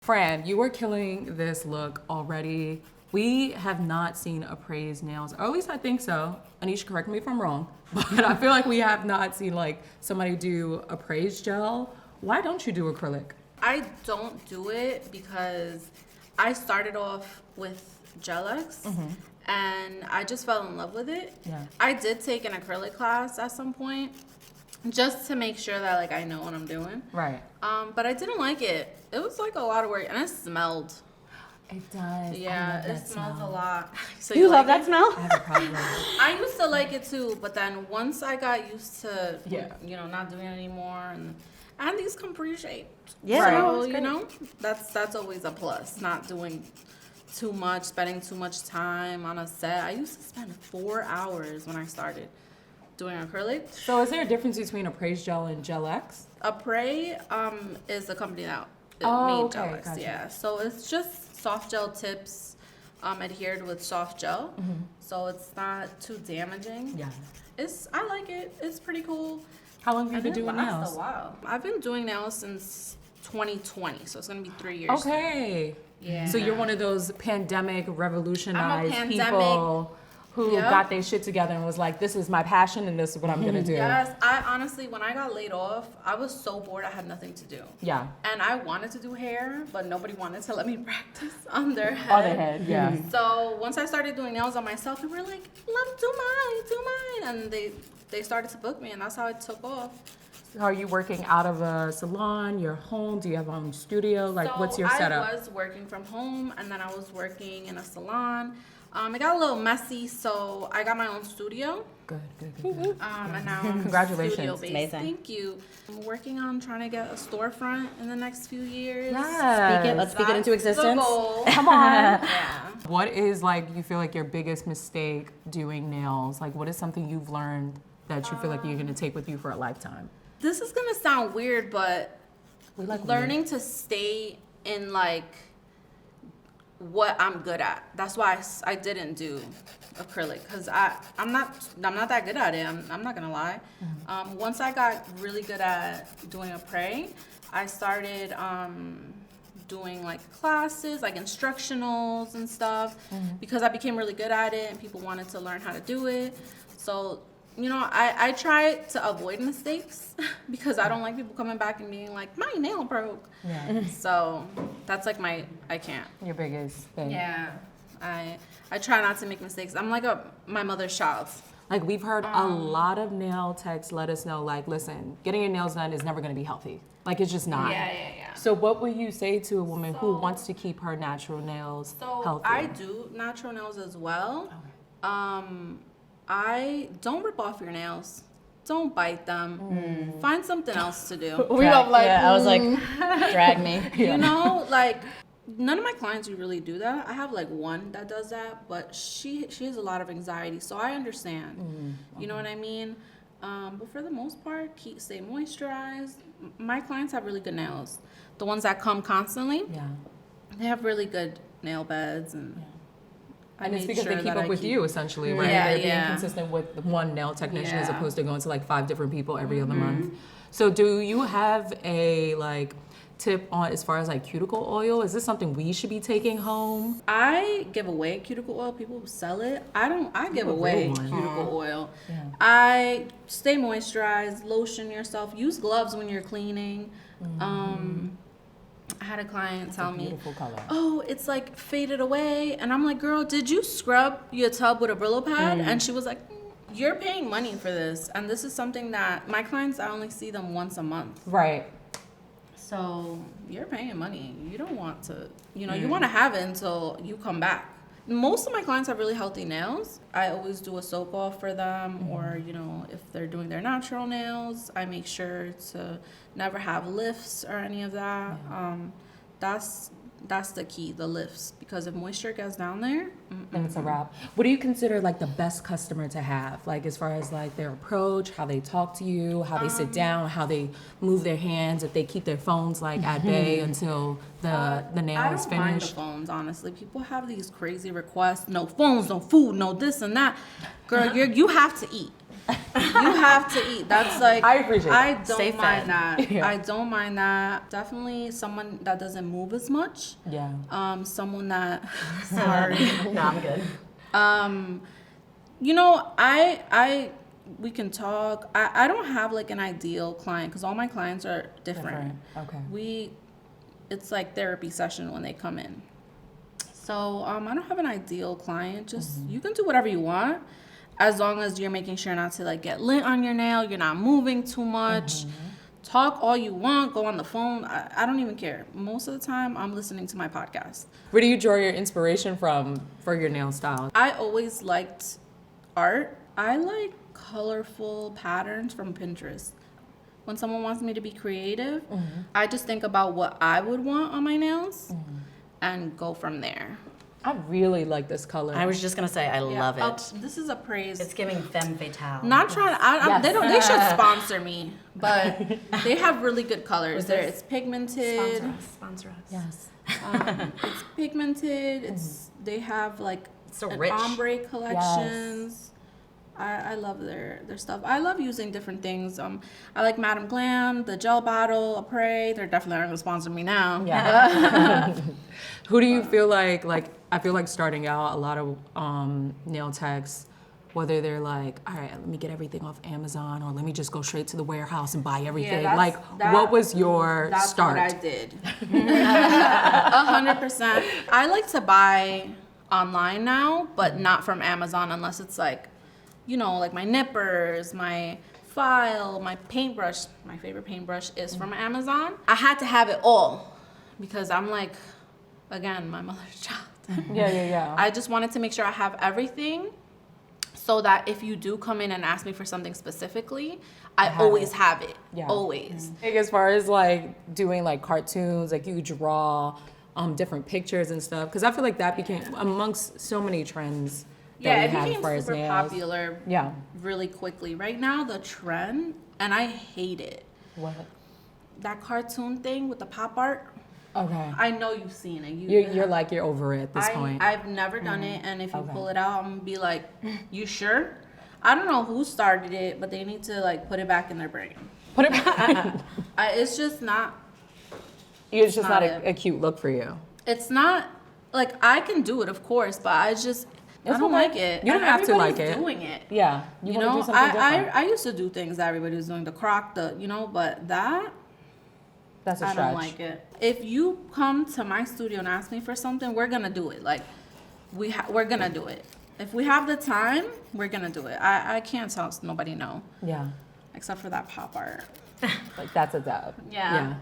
Fran, you were killing this look already. We have not seen appraised nails, or at least I think so. Anisha, correct me if I'm wrong, but I feel like we have not seen like somebody do appraised gel. Why don't you do acrylic? I don't do it because I started off with Gel-X and I just fell in love with it. Yeah. I did take an acrylic class at some point just to make sure that like I know what I'm doing. Right. But I didn't like it. It was like a lot of work and it smelled. It does. Yeah, it smells a lot. So You love like that smell? I have a problem. I used to like it too, but then once I got used to, Yeah. not doing it anymore, and these come pre-shaped. Yeah, so, no, it's great. that's always a plus. Not doing too much, spending too much time on a set. I used to spend 4 hours when I started doing acrylic. So is there a difference between appraised gel and Gel-X? Après is the company that Oh, made okay, Gel-X. gotcha. Yeah, so it's just soft gel tips adhered with soft gel, so it's not too damaging. Yeah. I like it. It's pretty cool. How long have you And been it doing lasts nails? a while. I've been doing nails since 2020, so it's gonna be 3 years. Okay. Yeah. So you're one of those pandemic revolutionized pandemic- people who Yep. got their shit together and was like, this is my passion and this is what I'm gonna do. Yes, I honestly, when I got laid off, I was so bored. I had nothing to do. Yeah. And I wanted to do hair, but nobody wanted to let me practice on their head. Other head, yeah. So once I started doing nails on myself, people were like, do mine. And they started to book me, and that's how it took off. Are you working out of a salon, your home? Do you have your own studio? Like, So what's your setup? I was working from home, and then I was working in a salon. It got a little messy, so I got my own studio. Good. And now I'm Congratulations. studio-based. Amazing. Thank you. I'm working on trying to get a storefront in the next few years. Yes. Let's speak it into That's the existence. goal. Come on. Yeah. What is like you feel like your biggest mistake doing nails? Like what is something you've learned that you feel like you're gonna take with you for a lifetime? This is gonna sound weird, but We like learning to stay in like what I'm good at. That's why I didn't do acrylic, because I'm not that good at it. I'm not gonna lie. Once I got really good at doing Après, I started doing like classes, like instructionals and stuff, because I became really good at it and people wanted to learn how to do it. So I try to avoid mistakes because I don't like people coming back and being like, my nail broke. Yeah. So that's like I can't. Your biggest thing. Yeah. I try not to make mistakes. I'm like my mother's child. Like we've heard a lot of nail techs let us know, like, listen, getting your nails done is never gonna be healthy. Like it's just not. Yeah. So what would you say to a woman who wants to keep her natural nails So healthy? I do natural nails as well. I don't rip off your nails. Don't bite them. Find something else to do. We don't like. I was like, drag me. Like none of my clients who really do that. I have like one that does that, but she has a lot of anxiety, so I understand. You know what I mean? But for the most part, stay moisturized. My clients have really good nails. The ones that come constantly, Yeah. they have really good nail beds, and I And it's made because sure they keep that up with you essentially, right? Yeah, They're yeah. being consistent with the one nail technician as Yeah. opposed to going to like 5 different people every other month. So do you have a like tip on as far as like cuticle oil? Is this something we should be taking home? I give away cuticle oil. People sell it. I give a real away one. cuticle oil. Yeah. I stay moisturized, lotion yourself, use gloves when you're cleaning. I had a client tell me, Beautiful color. oh, it's like faded away. And I'm like, girl, did you scrub your tub with a Brillo pad? And she was like, you're paying money for this. And this is something that my clients, I only see them once a month. Right. So you're paying money. You don't want to, you want to have it until you come back. Most of my clients have really healthy nails. I always do a soak off for them, or, if they're doing their natural nails, I make sure to never have lifts or any of that. That's the key, the lifts, because if moisture gets down there, Then it's a wrap. What do you consider like the best customer to have? Like as far as like their approach, how they talk to you, how they sit down, how they move their hands, if they keep their phones like at bay until the nail I is don't mind the finished. phones, honestly. People have these crazy requests, no phones, no food, no this and that. Girl, you have to eat. You have to eat. That's like I appreciate I that. don't Stay mind fed. that. Yeah. I don't mind that. Definitely someone that doesn't move as much. Yeah. Someone that sorry. No, I'm good. You know, I we can talk. I don't have like an ideal client because all my clients are different. Okay. It's like therapy session when they come in. So I don't have an ideal client. Just you can do whatever you want, as long as you're making sure not to like get lint on your nail. You're not moving too much. Talk all you want. Go on the phone. I don't even care. Most of the time, I'm listening to my podcast. Where do you draw your inspiration from for your nail style? I always liked art. I like colorful patterns from Pinterest. When someone wants me to be creative, I just think about what I would want on my nails and go from there. I really like this color. I was just gonna say, I love it. Oh, this is a praise. It's giving femme fatale. Not trying to. Yes. They don't. They should sponsor me, but they have really good colors. There, it's pigmented. Sponsor us. Yes. It's pigmented. They have like so an rich. ombre collections. I love their stuff. I love using different things. I like Madame Glam, the gel bottle, Après. They're definitely not gonna sponsor me now. Yeah. Who do you feel like I feel like starting out a lot of nail techs, whether they're like, all right, let me get everything off Amazon or let me just go straight to the warehouse and buy everything. What was your start? That's what I did. 100%. I like to buy online now, but not from Amazon unless it's like, you know, like my nippers, my file, my paintbrush. My favorite paintbrush is from Amazon. I had to have it all because I'm like, again, my mother's child. Yeah. I just wanted to make sure I have everything so that if you do come in and ask me for something specifically, I always have it. Yeah. Always. Like, as far as like doing like cartoons, like you draw different pictures and stuff, because I feel like that became amongst so many trends that Yeah, we it had as became far as super nails. popular Yeah. really quickly. Right now, the trend, and I hate it, What? that cartoon thing with the pop art. Okay. I know you've seen it. You're like you're over it at this point. I've never done it, and if you pull it out, I'm gonna be like, "You sure?" I don't know who started it, but they need to like put it back in their brain. Put it back. It's just not. It's just not not a cute look for you. It's not like I can do it, of course, but I just I It's don't okay. like it. You don't And have to like everybody's it. Doing it. Yeah. You wanna know, do something different. I used to do things that everybody was doing, the croc, but that That's a I stretch. don't like it. If you come to my studio and ask me for something, we're gonna do it. Like we're gonna do it. If we have the time, we're gonna do it. I can't tell nobody no, Yeah. except for that pop art. Like that's a dub. Yeah.